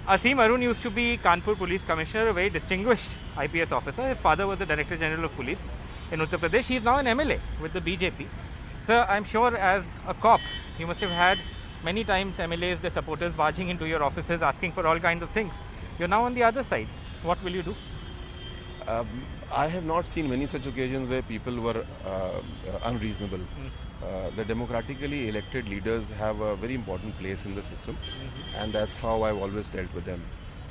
Asim Arun used to be Kanpur Police Commissioner, a very distinguished IPS officer. His father was the Director General of Police in Uttar Pradesh. He is now an MLA with the BJP. Sir, I'm sure as a cop, you must have had many times MLAs, their supporters barging into your offices asking for all kinds of things. You're now on the other side. What will you do? I have not seen many such occasions where people were unreasonable. The democratically elected leaders have a very important place in the system, and that's how I've always dealt with them.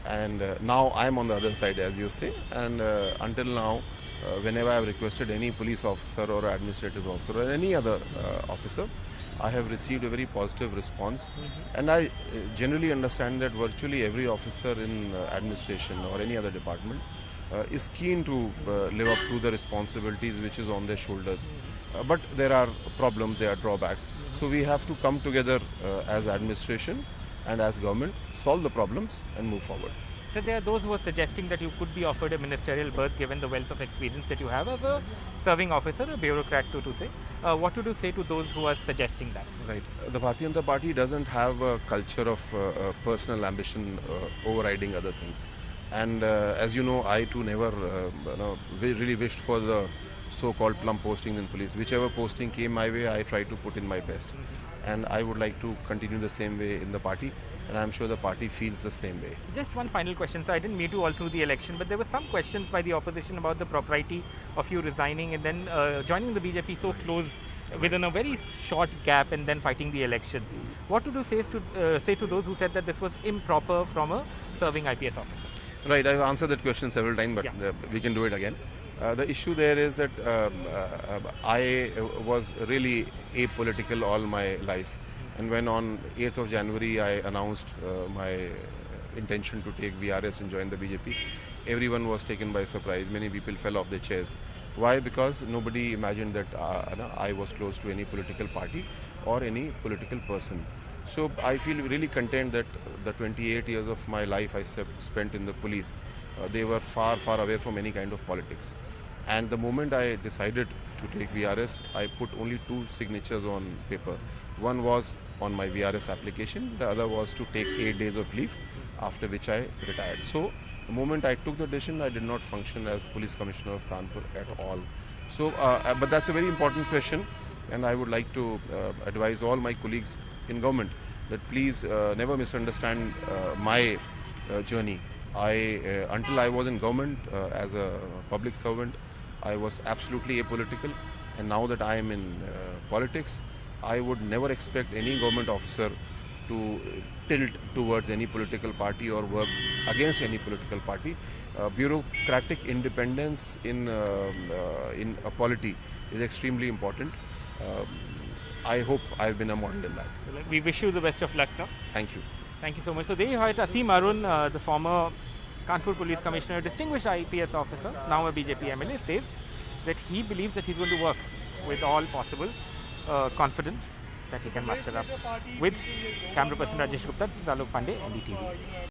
And now I'm on the other side, as you say, and until now, whenever I've requested any police officer or administrative officer or any other officer, I have received a very positive response. And I generally understand that virtually every officer in administration or any other department is keen to live up to the responsibilities which is on their shoulders. But there are problems, there are drawbacks. So we have to come together as administration and as government, solve the problems and move forward. So there are those who are suggesting that you could be offered a ministerial berth given the wealth of experience that you have as a serving officer, a bureaucrat so to say. What would you say to those who are suggesting that? Right. The Bharatiya Janata Party doesn't have a culture of personal ambition overriding other things. And as you know, I too never really wished for the so-called plum postings in police. Whichever posting came my way, I tried to put in my best. And I would like to continue the same way in the party, and I'm sure the party feels the same way. Just one final question. So I didn't meet you all through the election, but there were some questions by the opposition about the propriety of you resigning and then joining the BJP so close within a very short gap and then fighting the elections. What would you say to those who said that this was improper from a serving IPS officer? Right, I've answered that question several times, but we can do it again. The issue there is that I was really apolitical all my life, and when on 8th of January I announced my intention to take VRS and join the BJP, everyone was taken by surprise. Many people fell off their chairs. Why? Because nobody imagined that I was close to any political party or any political person. So I feel really content that the 28 years of my life I spent in the police, they were far, far away from any kind of politics. And the moment I decided to take VRS, I put only 2 signatures on paper. One was on my VRS application, the other was to take 8 days of leave, after which I retired. So the moment I took the decision, I did not function as the Police Commissioner of Kanpur at all. So, but that's a very important question, and I would like to advise all my colleagues in government that please never misunderstand my journey. Until I was in government as a public servant, I was absolutely apolitical, and now that I am in politics, I would never expect any government officer to tilt towards any political party or work against any political party. Bureaucratic independence in a polity is extremely important. I hope I've been a model in that. We wish you the best of luck, sir. Thank you. Thank you so much. So there you have it, Asim Arun, the former Kanpur Police Commissioner, distinguished IPS officer, now a BJP MLA, says that he believes that he's going to work with all possible confidence that he can muster up. With camera person Rajesh Gupta, this is Alok Pandey, NDTV.